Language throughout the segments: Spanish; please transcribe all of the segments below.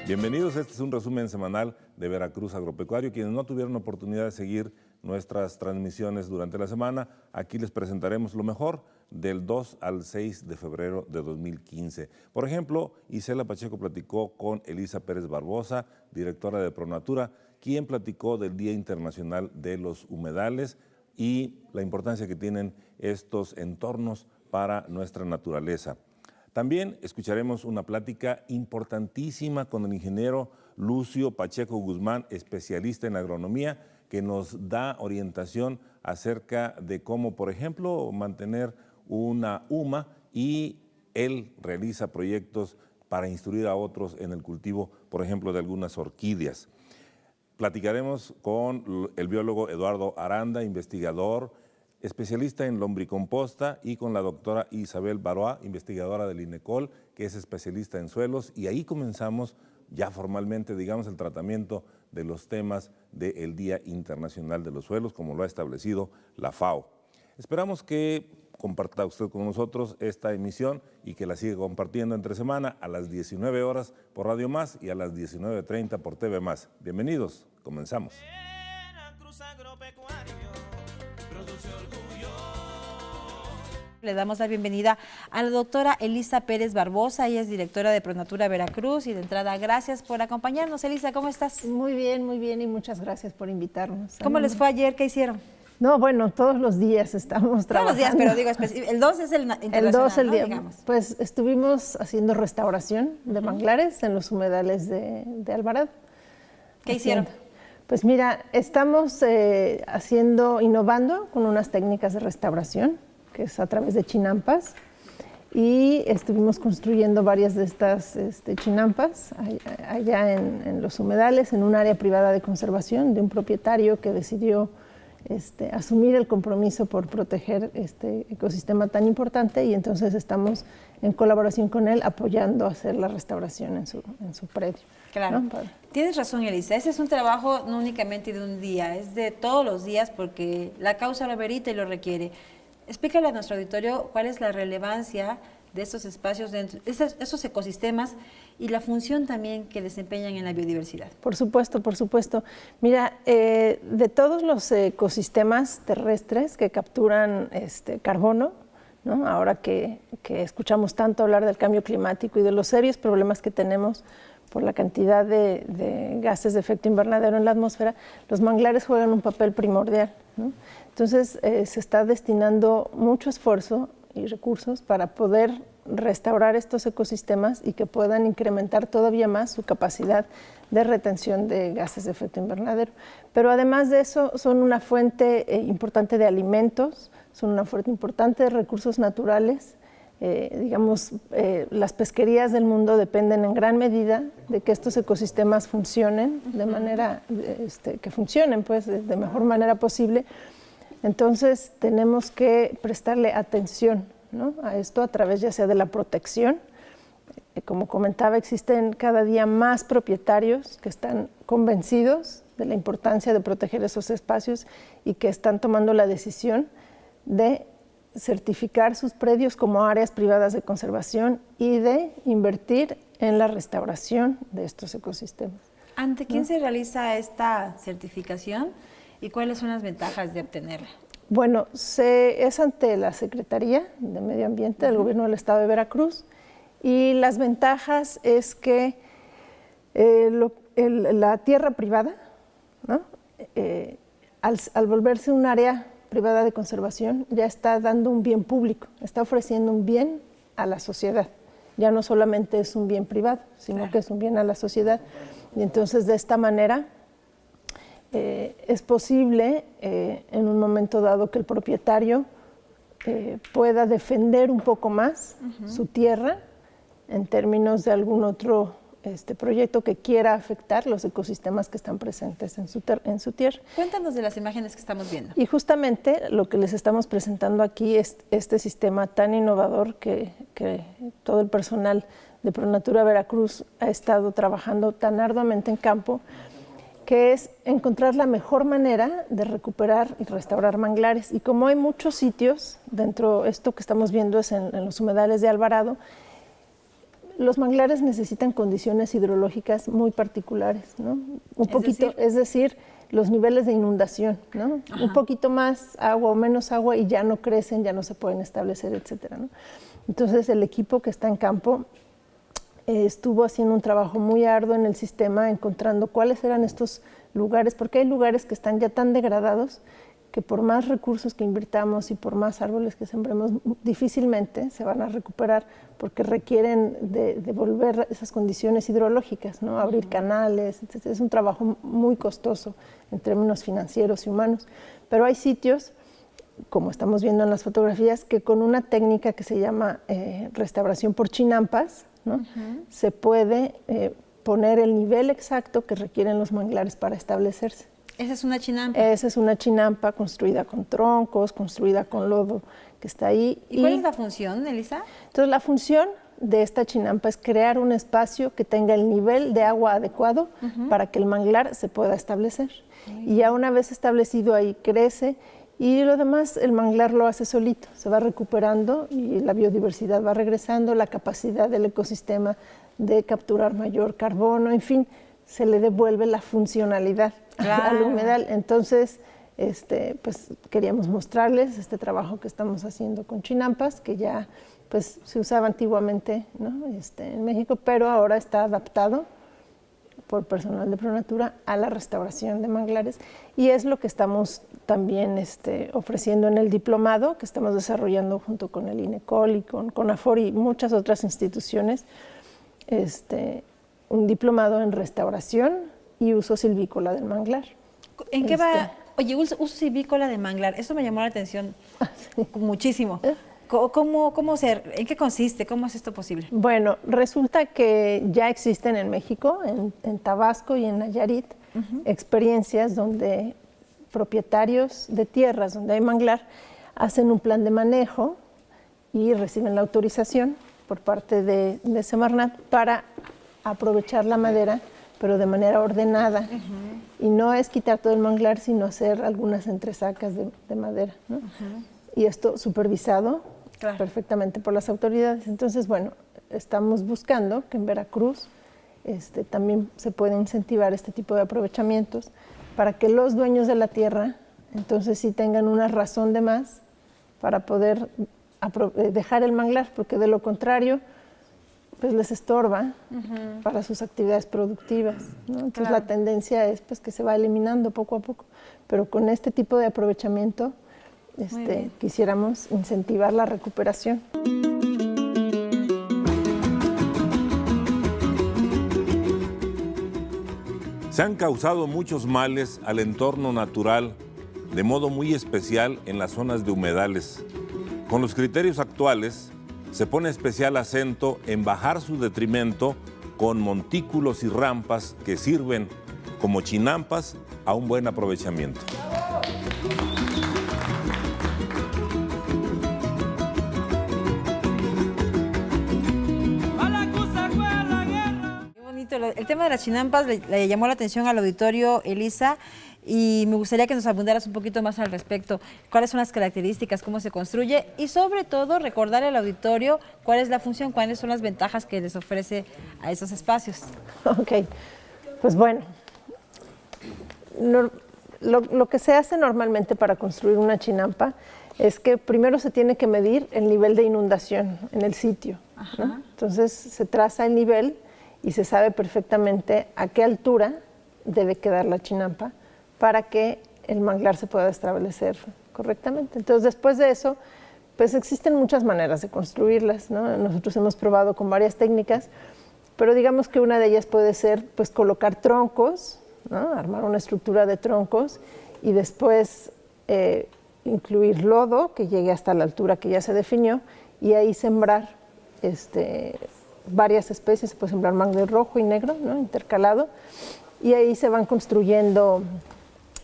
Bienvenidos, este es un resumen semanal de Veracruz Agropecuario. Quienes no tuvieron oportunidad de seguir nuestras transmisiones durante la semana, aquí les presentaremos lo mejor del 2 al 6 de febrero de 2015. Por ejemplo, Isela Pacheco platicó con Elisa Pérez Barbosa, directora de Pronatura, quien platicó del Día Internacional de los Humedales y la importancia que tienen estos entornos para nuestra naturaleza. También escucharemos una plática importantísima con el ingeniero Lucio Pacheco Guzmán, especialista en agronomía, que nos da orientación acerca de cómo, por ejemplo, mantener una UMA, y él realiza proyectos para instruir a otros en el cultivo, por ejemplo, de algunas orquídeas. Platicaremos con el biólogo Eduardo Aranda, investigador, especialista en lombricomposta, y con la doctora Isabel Baroa, investigadora del INECOL, que es especialista en suelos, y ahí comenzamos ya formalmente, digamos, el tratamiento de los temas del Día Internacional de los Suelos, como lo ha establecido la FAO. Esperamos que comparta usted con nosotros esta emisión y que la siga compartiendo entre semana a las 19 horas por Radio Más y a las 19:30 por TV Más. Bienvenidos, comenzamos. Le damos la bienvenida a la doctora Elisa Pérez Barbosa. Ella es directora de Pronatura Veracruz. Y de entrada, gracias por acompañarnos. Elisa, ¿cómo estás? Muy bien, y muchas gracias por invitarnos. ¿Cómo les fue ayer? ¿Qué hicieron? No, bueno, todos los días estamos trabajando. Todos los días, pero digo, el 2 es el internacional, el 2 el ¿no? día, Digamos. Pues estuvimos haciendo restauración de manglares en los humedales de Alvarado. ¿Qué hicieron? Pues mira, estamos innovando con unas técnicas de restauración, que es a través de chinampas, y estuvimos construyendo varias de estas chinampas allá en los humedales, en un área privada de conservación de un propietario que decidió asumir el compromiso por proteger este ecosistema tan importante, y entonces estamos en colaboración con él apoyando a hacer la restauración en su predio. Claro, ¿no? Tienes razón, Elisa, ese es un trabajo no únicamente de un día, es de todos los días porque la causa lo amerita y lo requiere. Explícale a nuestro auditorio cuál es la relevancia de estos espacios, esos ecosistemas, y la función también que desempeñan en la biodiversidad. Por supuesto, por supuesto. Mira, de todos los ecosistemas terrestres que capturan carbono, ¿no? Ahora que escuchamos tanto hablar del cambio climático y de los serios problemas que tenemos por la cantidad de gases de efecto invernadero en la atmósfera, los manglares juegan un papel primordial, ¿no? Entonces, se está destinando mucho esfuerzo y recursos para poder restaurar estos ecosistemas y que puedan incrementar todavía más su capacidad de retención de gases de efecto invernadero. Pero además de eso, son una fuente importante de alimentos, son una fuente importante de recursos naturales. Las pesquerías del mundo dependen en gran medida de que estos ecosistemas funcionen de manera, que funcionen pues de mejor manera posible. Entonces tenemos que prestarle atención, ¿no? A esto a través ya sea de la protección. Como comentaba, existen cada día más propietarios que están convencidos de la importancia de proteger esos espacios y que están tomando la decisión de certificar sus predios como áreas privadas de conservación y de invertir en la restauración de estos ecosistemas. ¿Ante quién se realiza esta certificación y cuáles son las ventajas de obtenerla? Bueno, es ante la Secretaría de Medio Ambiente del Gobierno del Estado de Veracruz, y las ventajas es que la tierra privada, ¿no? Al volverse un área privada de conservación, ya está dando un bien público, está ofreciendo un bien a la sociedad. Ya no solamente es un bien privado, sino que es un bien a la sociedad. Y entonces, de esta manera, es posible en un momento dado que el propietario pueda defender un poco más su tierra en términos de algún otro proyecto que quiera afectar los ecosistemas que están presentes en su tierra. Cuéntanos de las imágenes que estamos viendo. Y justamente lo que les estamos presentando aquí es este sistema tan innovador que todo el personal de Pronatura Veracruz ha estado trabajando tan arduamente en campo, que es encontrar la mejor manera de recuperar y restaurar manglares. Y como hay muchos sitios, dentro esto que estamos viendo es en los humedales de Alvarado, los manglares necesitan condiciones hidrológicas muy particulares, ¿no? Es decir, los niveles de inundación, ¿no? Un poquito más agua o menos agua y ya no crecen, ya no se pueden establecer, etcétera, ¿no? Entonces el equipo que está en campo estuvo haciendo un trabajo muy arduo en el sistema, encontrando cuáles eran estos lugares, porque hay lugares que están ya tan degradados que por más recursos que invirtamos y por más árboles que sembremos, difícilmente se van a recuperar porque requieren de volver esas condiciones hidrológicas, ¿no? Abrir canales, etc. Es un trabajo muy costoso en términos financieros y humanos, pero hay sitios, como estamos viendo en las fotografías, que con una técnica que se llama restauración por chinampas, ¿no? Se puede poner el nivel exacto que requieren los manglares para establecerse. ¿Esa es una chinampa? Esa es una chinampa construida con troncos, construida con lodo que está ahí. ¿Y cuál es la función, Elisa? Entonces, la función de esta chinampa es crear un espacio que tenga el nivel de agua adecuado para que el manglar se pueda establecer. Y ya una vez establecido ahí crece y lo demás el manglar lo hace solito, se va recuperando y la biodiversidad va regresando, la capacidad del ecosistema de capturar mayor carbono, en fin, se le devuelve la funcionalidad al humedal. Entonces, pues queríamos mostrarles este trabajo que estamos haciendo con chinampas, que ya pues se usaba antiguamente, ¿no? En México, pero ahora está adaptado por personal de Pronatura a la restauración de manglares y es lo que estamos también ofreciendo en el diplomado que estamos desarrollando junto con el INECOL y con CONAFOR y muchas otras instituciones, un diplomado en restauración y uso silvícola del manglar. ¿En qué va? Oye, uso silvícola de manglar, eso me llamó la atención muchísimo. ¿En qué consiste? ¿Cómo es esto posible? Bueno, resulta que ya existen en México, en Tabasco y en Nayarit, experiencias donde propietarios de tierras donde hay manglar hacen un plan de manejo y reciben la autorización por parte de Semarnat para aprovechar la madera, pero de manera ordenada. Y no es quitar todo el manglar, sino hacer algunas entresacas de madera, ¿no? Y esto supervisado perfectamente por las autoridades. Entonces, bueno, estamos buscando que en Veracruz también se pueda incentivar este tipo de aprovechamientos para que los dueños de la tierra, entonces sí tengan una razón de más para poder dejar el manglar, porque de lo contrario, pues les estorba para sus actividades productivas, ¿no? Entonces la tendencia es pues que se va eliminando poco a poco, pero con este tipo de aprovechamiento quisiéramos incentivar la recuperación. Se han causado muchos males al entorno natural, de modo muy especial en las zonas de humedales. Con los criterios actuales, se pone especial acento en bajar su detrimento con montículos y rampas que sirven como chinampas a un buen aprovechamiento. Qué bonito. El tema de las chinampas le llamó la atención al auditorio, Elisa, y me gustaría que nos abundaras un poquito más al respecto. ¿Cuáles son las características, cómo se construye? Y sobre todo, recordar al auditorio cuál es la función, cuáles son las ventajas que les ofrece a esos espacios. Ok, pues bueno, lo que se hace normalmente para construir una chinampa es que primero se tiene que medir el nivel de inundación en el sitio, ¿no? Entonces se traza el nivel y se sabe perfectamente a qué altura debe quedar la chinampa para que el manglar se pueda establecer correctamente. Entonces, después de eso, pues existen muchas maneras de construirlas, ¿no? Nosotros hemos probado con varias técnicas, pero digamos que una de ellas puede ser pues colocar troncos, ¿no? Armar una estructura de troncos y después incluir lodo que llegue hasta la altura que ya se definió y ahí sembrar varias especies, se puede sembrar mangle rojo y negro, ¿no? Intercalado, y ahí se van construyendo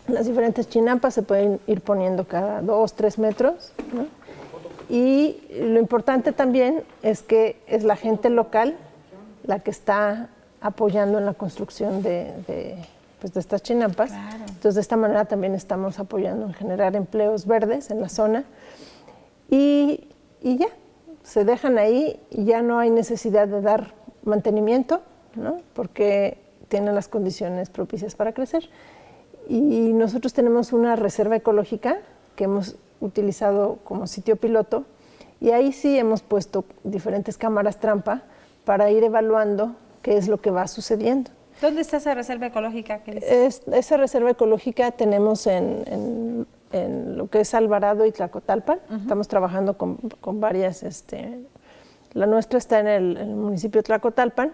las diferentes chinampas, se pueden ir poniendo cada 2, 3 metros, ¿no? Y lo importante también es que es la gente local la que está apoyando en la construcción de pues, de estas chinampas. Claro. Entonces, de esta manera también estamos apoyando en generar empleos verdes en la zona. Y ya, se dejan ahí y ya no hay necesidad de dar mantenimiento, ¿no? Porque tienen las condiciones propicias para crecer. Y nosotros tenemos una reserva ecológica que hemos utilizado como sitio piloto, y ahí sí hemos puesto diferentes cámaras trampa para ir evaluando qué es lo que va sucediendo. ¿Dónde está esa reserva ecológica que dices? Esa reserva ecológica tenemos en lo que es Alvarado y Tlacotalpan. Estamos trabajando con varias, la nuestra está en el municipio de Tlacotalpan,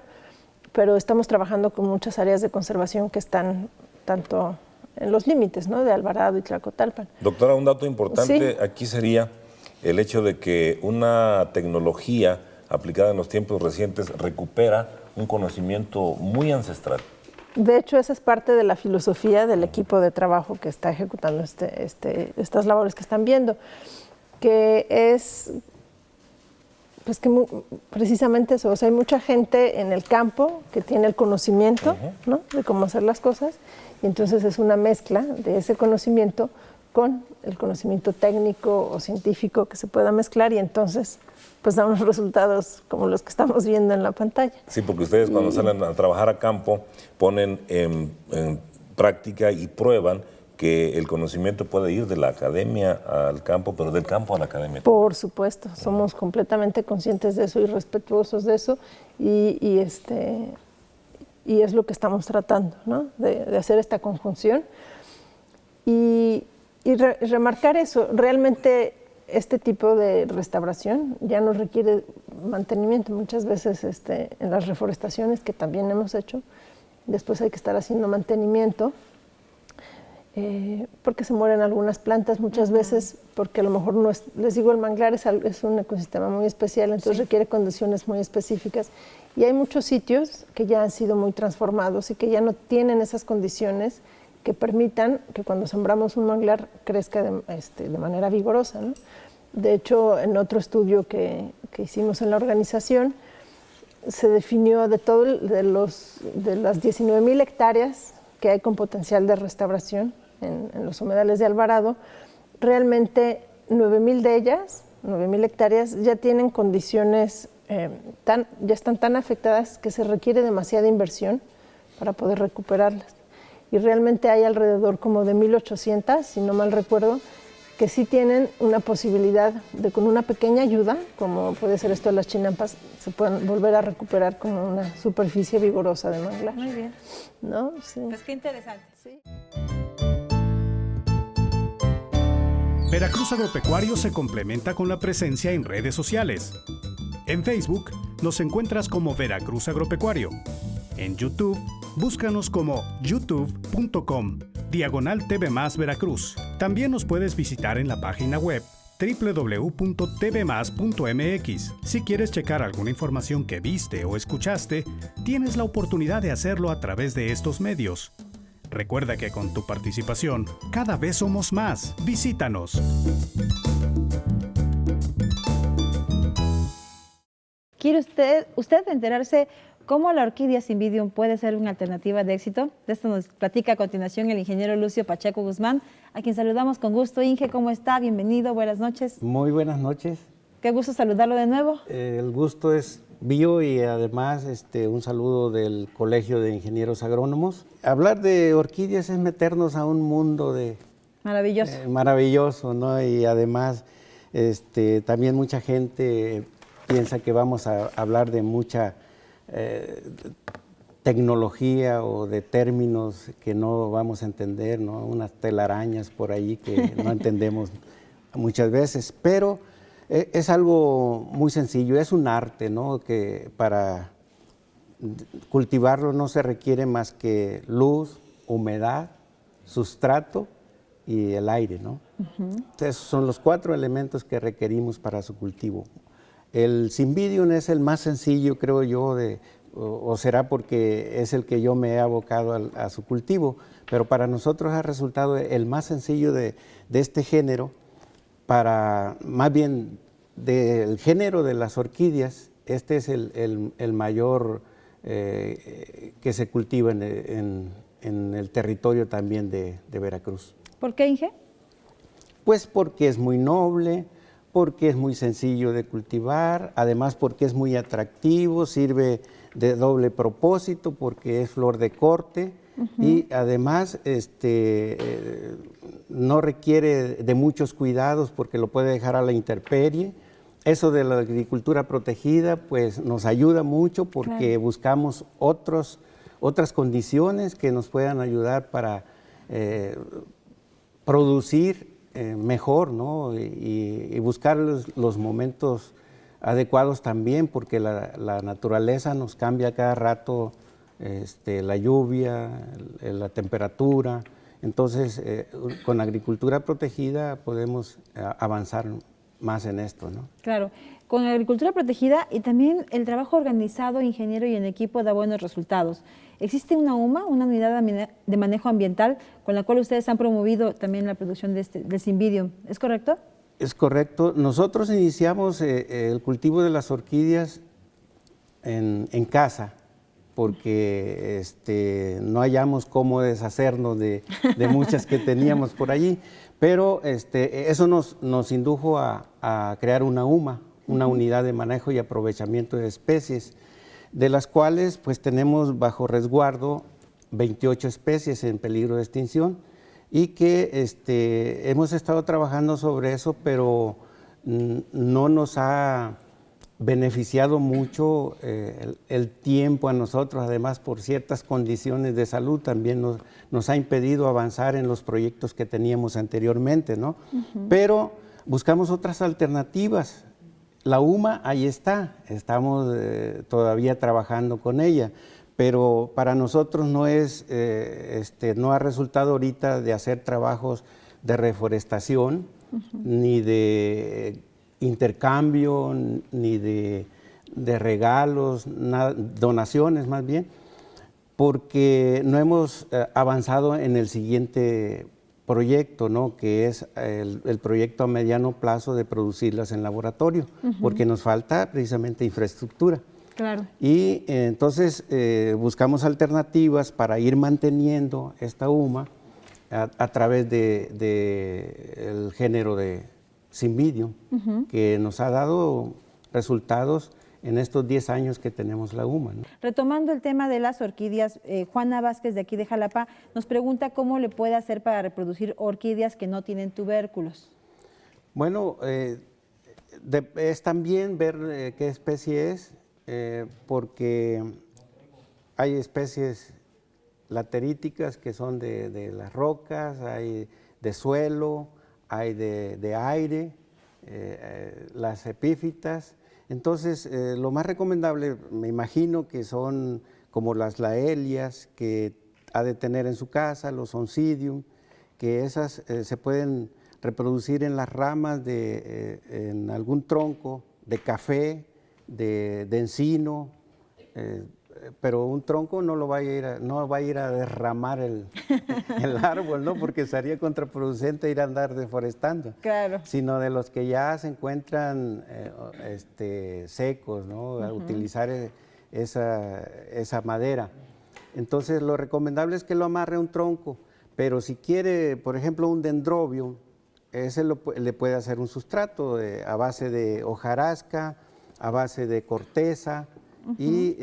pero estamos trabajando con muchas áreas de conservación que están tanto en los límites, ¿no?, de Alvarado y Tlacotalpan. Doctora, un dato importante Sí. aquí sería el hecho de que una tecnología aplicada en los tiempos recientes recupera un conocimiento muy ancestral. De hecho, esa es parte de la filosofía del equipo de trabajo que está ejecutando estas labores que están viendo, que es pues que precisamente eso, o sea, hay mucha gente en el campo que tiene el conocimiento, ¿no?, de cómo hacer las cosas, y entonces es una mezcla de ese conocimiento con el conocimiento técnico o científico que se pueda mezclar, y entonces pues da unos resultados como los que estamos viendo en la pantalla. Sí, porque ustedes cuando salen a trabajar a campo ponen en práctica y prueban que el conocimiento puede ir de la academia al campo, pero del campo a la academia. Por supuesto, somos completamente conscientes de eso y respetuosos de eso, y es lo que estamos tratando, ¿no?, de hacer esta conjunción y remarcar eso. Realmente este tipo de restauración ya no requiere mantenimiento. Muchas veces en las reforestaciones que también hemos hecho, después hay que estar haciendo mantenimiento, porque se mueren algunas plantas muchas veces, porque a lo mejor no es, les digo, el manglar es un ecosistema muy especial, entonces requiere condiciones muy específicas, y hay muchos sitios que ya han sido muy transformados y que ya no tienen esas condiciones que permitan que cuando sembramos un manglar crezca de manera vigorosa, ¿no? De hecho, en otro estudio que hicimos en la organización, se definió de las 19,000 hectáreas que hay con potencial de restauración en los humedales de Alvarado, realmente 9,000 de ellas, 9,000 hectáreas, ya tienen condiciones, ya están tan afectadas que se requiere demasiada inversión para poder recuperarlas. Y realmente hay alrededor como de 1,800, si no mal recuerdo, que sí tienen una posibilidad de, con una pequeña ayuda, como puede ser esto de las chinampas, se puedan volver a recuperar como una superficie vigorosa de manglar. Muy bien. ¿No? Sí. Pues qué interesante. Sí. Veracruz Agropecuario se complementa con la presencia en redes sociales. En Facebook nos encuentras como Veracruz Agropecuario. En YouTube, búscanos como youtube.com/TV Más Veracruz. También nos puedes visitar en la página web www.tvmas.mx. Si quieres checar alguna información que viste o escuchaste, tienes la oportunidad de hacerlo a través de estos medios. Recuerda que con tu participación, cada vez somos más. Visítanos. ¿Quiere usted enterarse cómo la orquídea Cymbidium puede ser una alternativa de éxito? De esto nos platica a continuación el ingeniero Lucio Pacheco Guzmán, a quien saludamos con gusto. Inge, ¿cómo está? Bienvenido, buenas noches. Muy buenas noches. Qué gusto saludarlo de nuevo. El gusto es mío y además un saludo del Colegio de Ingenieros Agrónomos. Hablar de orquídeas es meternos a un mundo Maravilloso. Maravilloso, ¿no? Y además también mucha gente piensa que vamos a hablar de mucha tecnología o de términos que no vamos a entender, ¿no? Unas telarañas por ahí que no entendemos muchas veces, pero es algo muy sencillo, es un arte, ¿no? Que para cultivarlo no se requiere más que luz, humedad, sustrato y el aire, ¿no? Esos son los 4 elementos que requerimos para su cultivo. El Cymbidium es el más sencillo, creo yo, o será porque es el que yo me he abocado a su cultivo, pero para nosotros ha resultado el más sencillo de este género, más bien del género de las orquídeas. Este es el mayor que se cultiva en en el territorio también de Veracruz. ¿Por qué, Inge? Pues porque es muy noble, porque es muy sencillo de cultivar, además porque es muy atractivo, sirve de doble propósito porque es flor de corte y además no requiere de muchos cuidados porque lo puede dejar a la intemperie. Eso de la agricultura protegida pues nos ayuda mucho porque buscamos otras condiciones que nos puedan ayudar para producir mejor, ¿no? Y buscar los momentos adecuados también, porque la naturaleza nos cambia cada rato, la lluvia, la temperatura. Entonces, con agricultura protegida podemos avanzar más en esto, ¿no? Claro, con la agricultura protegida y también el trabajo organizado, ingeniero y en equipo da buenos resultados. ¿Existe una UMA, una unidad de manejo ambiental, con la cual ustedes han promovido también la producción del Cymbidium? ¿Es correcto? Es correcto. Nosotros iniciamos el cultivo de las orquídeas en casa, porque no hallamos cómo deshacernos de muchas que teníamos por allí, pero eso nos indujo a crear una UMA, una unidad de manejo y aprovechamiento de especies, de las cuales pues tenemos bajo resguardo 28 especies en peligro de extinción y que hemos estado trabajando sobre eso, pero no nos ha beneficiado mucho el tiempo a nosotros, además por ciertas condiciones de salud también nos ha impedido avanzar en los proyectos que teníamos anteriormente, ¿no? Pero buscamos otras alternativas. La UMA ahí está, estamos todavía trabajando con ella, pero para nosotros no ha resultado ahorita de hacer trabajos de reforestación, ni de intercambio, ni de regalos, donaciones más bien, porque no hemos avanzado en el siguiente proyecto, ¿no? Que es el proyecto a mediano plazo de producirlas en laboratorio, porque nos falta precisamente infraestructura. Claro. Y entonces buscamos alternativas para ir manteniendo esta UMA a través del género de Cymbidium, que nos ha dado resultados en estos 10 años que tenemos la UMA, ¿no? Retomando el tema de las orquídeas, Juana Vázquez de aquí de Jalapa nos pregunta cómo le puede hacer para reproducir orquídeas que no tienen tubérculos. Bueno, es también ver qué especie es, porque hay especies lateríticas que son de las rocas, hay de suelo, hay de aire, las epífitas. Entonces, lo más recomendable, me imagino que son como las laelias que ha de tener en su casa, los oncidium, que esas se pueden reproducir en las ramas en algún tronco de café, de encino, pero un tronco no va a ir a derramar el árbol, ¿no? Porque sería contraproducente ir a andar deforestando. Claro. Sino de los que ya se encuentran secos, ¿no? A utilizar esa madera. Entonces, lo recomendable es que lo amarre a un tronco, pero si quiere, por ejemplo, un dendrobium, ese le puede hacer un sustrato a base de hojarasca, a base de corteza, y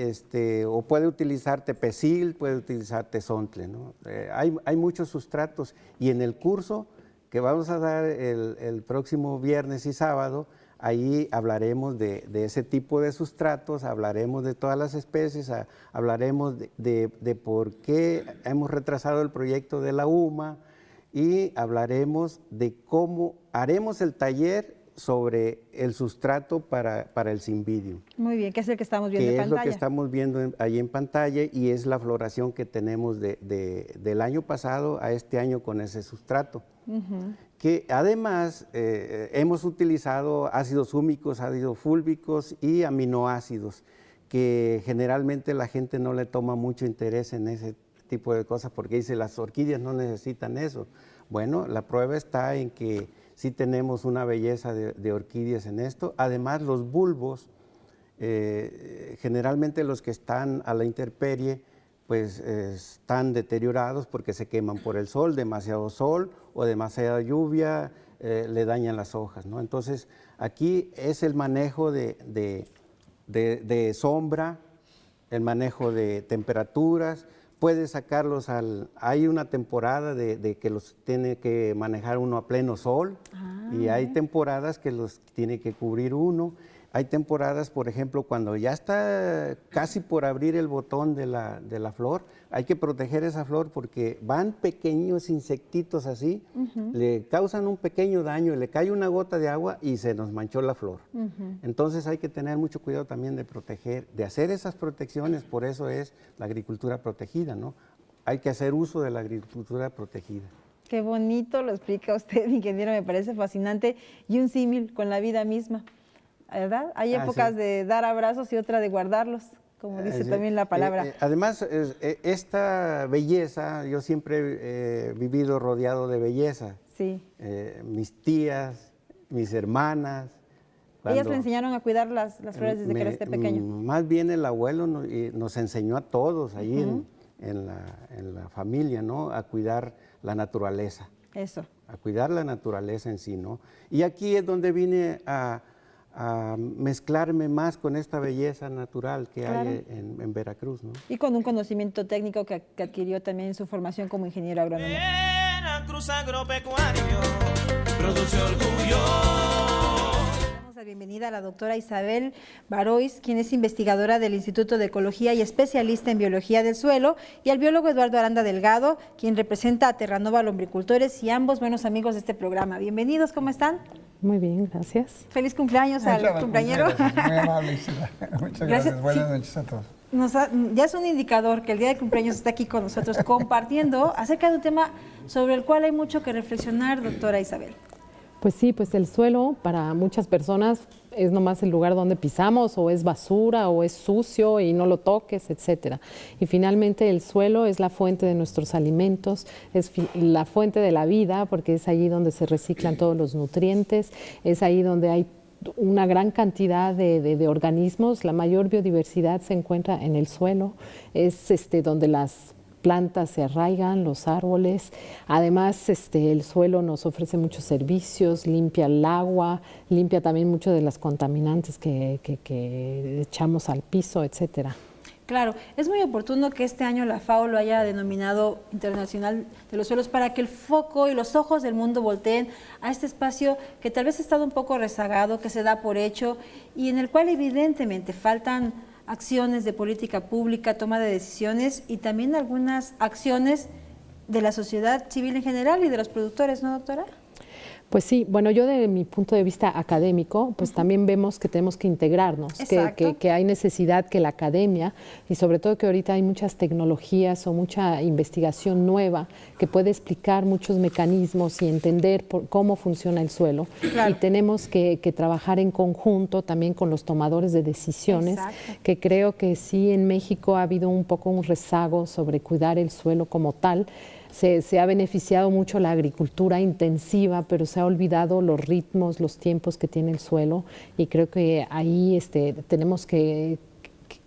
o puede utilizar tepecil, puede utilizar tezontle, ¿no? Hay muchos sustratos, y en el curso que vamos a dar el próximo viernes y sábado, ahí hablaremos de ese tipo de sustratos, hablaremos de todas las especies, hablaremos de por qué hemos retrasado el proyecto de la UMA, y hablaremos de cómo haremos el taller sobre el sustrato para el Cymbidium. Muy bien, que es el que estamos viendo en que pantalla. es lo que estamos viendo ahí en pantalla, y es la floración que tenemos del año pasado a este año con ese sustrato. Que además hemos utilizado ácidos húmicos, ácidos fúlvicos y aminoácidos, que generalmente la gente no le toma mucho interés en ese tipo de cosas porque dice las orquídeas no necesitan eso. Bueno, la prueba está en que sí tenemos una belleza de orquídeas en esto. Además, los bulbos, generalmente los que están a la intemperie, pues están deteriorados porque se queman por el sol, demasiado sol o demasiada lluvia le dañan las hojas, ¿no? Entonces, aquí es el manejo de sombra, el manejo de temperaturas. Puede sacarlos hay una temporada de que los tiene que manejar uno a pleno sol y hay temporadas que los tiene que cubrir uno. Hay temporadas, por ejemplo, cuando ya está casi por abrir el botón de la flor, hay que proteger esa flor porque van pequeños insectitos así, le causan un pequeño daño, le cae una gota de agua y se nos manchó la flor. Entonces hay que tener mucho cuidado también de proteger, de hacer esas protecciones, por eso es la agricultura protegida, ¿no? Hay que hacer uso de la agricultura protegida. Qué bonito lo explica usted, ingeniero, me parece fascinante y un símil con la vida misma. ¿Verdad? Hay épocas de dar abrazos y otra de guardarlos, como dice también la palabra. Además, esta belleza, yo siempre he vivido rodeado de belleza. Sí. Mis tías, mis hermanas. ¿Ellas le enseñaron a cuidar las flores desde que era pequeño? Más bien el abuelo nos enseñó a todos allí en la familia, ¿no? A cuidar la naturaleza. Eso. A cuidar la naturaleza en sí, ¿no? Y aquí es donde vine a mezclarme más con esta belleza natural que hay en Veracruz, ¿no? Y con un conocimiento técnico que adquirió también en su formación como ingeniero agrónomo. Veracruz Agropecuario produce orgullo. Damos la bienvenida a la doctora Isabel Barois, quien es investigadora del Instituto de Ecología y especialista en biología del suelo, y al biólogo Eduardo Aranda Delgado, quien representa a Terranova Lombricultores y ambos buenos amigos de este programa. Bienvenidos, ¿cómo están? Muy bien, gracias. Feliz cumpleaños al cumpleañero. Muy amable, muchas gracias. Buenas noches a todos. Ya es un indicador que el día de cumpleaños está aquí con nosotros compartiendo acerca de un tema sobre el cual hay mucho que reflexionar, doctora Isabel. Pues sí, pues el suelo para muchas personas es nomás el lugar donde pisamos, o es basura, o es sucio y no lo toques, etcétera. Y finalmente el suelo es la fuente de nuestros alimentos, es la fuente de la vida, porque es allí donde se reciclan todos los nutrientes, es ahí donde hay una gran cantidad de organismos. La mayor biodiversidad se encuentra en el suelo, es donde las plantas se arraigan, los árboles. Además, el suelo nos ofrece muchos servicios, limpia el agua, limpia también mucho de las contaminantes que echamos al piso, etcétera. Claro, es muy oportuno que este año la FAO lo haya denominado Internacional de los Suelos para que el foco y los ojos del mundo volteen a este espacio que tal vez ha estado un poco rezagado, que se da por hecho y en el cual evidentemente faltan acciones de política pública, toma de decisiones y también algunas acciones de la sociedad civil en general y de los productores, ¿no, doctora? Pues sí, bueno, yo de mi punto de vista académico, pues también vemos que tenemos que integrarnos, que hay necesidad que la academia, y sobre todo que ahorita hay muchas tecnologías o mucha investigación nueva que puede explicar muchos mecanismos y entender cómo funciona el suelo. Claro. Y tenemos que trabajar en conjunto también con los tomadores de decisiones, que creo que sí en México ha habido un poco un rezago sobre cuidar el suelo como tal. Se ha beneficiado mucho la agricultura intensiva, pero se ha olvidado los ritmos, los tiempos que tiene el suelo, y creo que ahí tenemos que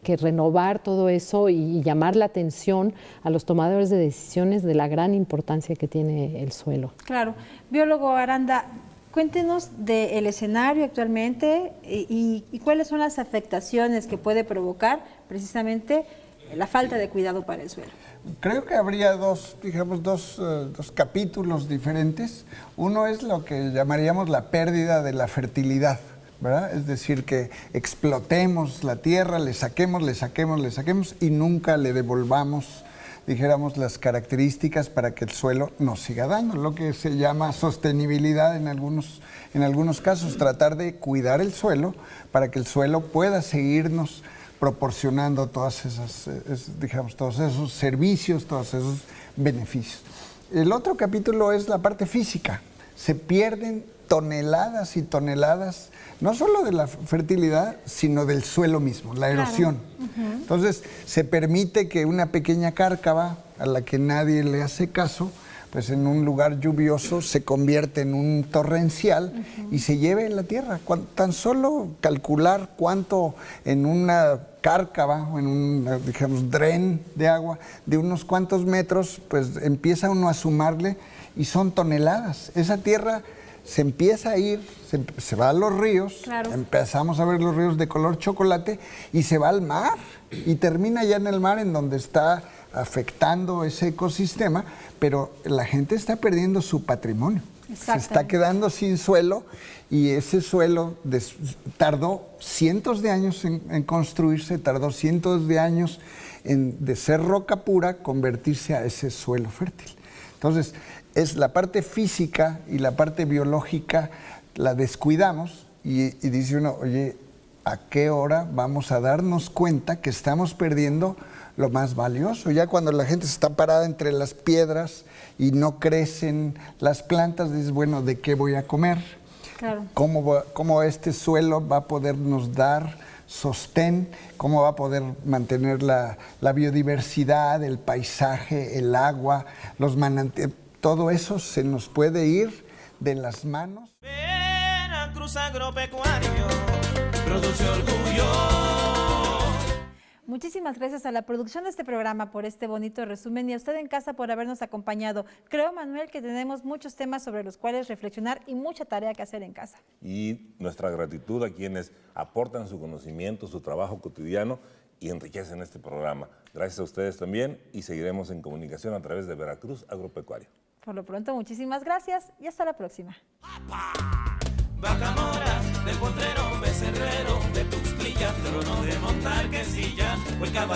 renovar todo eso y llamar la atención a los tomadores de decisiones de la gran importancia que tiene el suelo. Claro. Biólogo Aranda, cuéntenos del escenario actualmente y cuáles son las afectaciones que puede provocar precisamente la falta de cuidado para el suelo. Creo que habría dos capítulos diferentes. Uno es lo que llamaríamos la pérdida de la fertilidad, ¿verdad? Es decir, que explotemos la tierra, le saquemos y nunca le devolvamos, dijéramos, las características para que el suelo nos siga dando, lo que se llama sostenibilidad en algunos casos, tratar de cuidar el suelo para que el suelo pueda seguirnos proporcionando todos esos servicios, todos esos beneficios. El otro capítulo es la parte física. Se pierden toneladas y toneladas, no solo de la fertilidad, sino del suelo mismo, la erosión. Claro. Entonces, se permite que una pequeña cárcava, a la que nadie le hace caso, pues en un lugar lluvioso se convierte en un torrencial y se lleve la tierra. Tan solo calcular cuánto en una cárcava o en un, digamos, dren de agua de unos cuantos metros, pues empieza uno a sumarle y son toneladas. Esa tierra se empieza a ir, se va a los ríos, claro. Empezamos a ver los ríos de color chocolate y se va al mar y termina ya en el mar, en donde está afectando ese ecosistema, pero la gente está perdiendo su patrimonio. Se está quedando sin suelo y ese suelo tardó cientos de años en construirse, tardó cientos de años de ser roca pura convertirse a ese suelo fértil. Entonces, es la parte física y la parte biológica la descuidamos y dice uno, oye, ¿a qué hora vamos a darnos cuenta que estamos perdiendo lo más valioso? Ya cuando la gente está parada entre las piedras y no crecen las plantas, dices, bueno, ¿de qué voy a comer? Claro. ¿Cómo este suelo va a podernos dar sostén? ¿Cómo va a poder mantener la biodiversidad, el paisaje, el agua, los manantiales? Todo eso se nos puede ir de las manos. Veracruz Agropecuario produce orgullo. Muchísimas gracias a la producción de este programa por este bonito resumen y a usted en casa por habernos acompañado. Creo, Manuel, que tenemos muchos temas sobre los cuales reflexionar y mucha tarea que hacer en casa. Y nuestra gratitud a quienes aportan su conocimiento, su trabajo cotidiano y enriquecen este programa. Gracias a ustedes también y seguiremos en comunicación a través de Veracruz Agropecuario. Por lo pronto, muchísimas gracias y hasta la próxima. Bacamora, del Potrero, Becerrero, de Tuxtilla, trono de montar quesilla, o el caballo.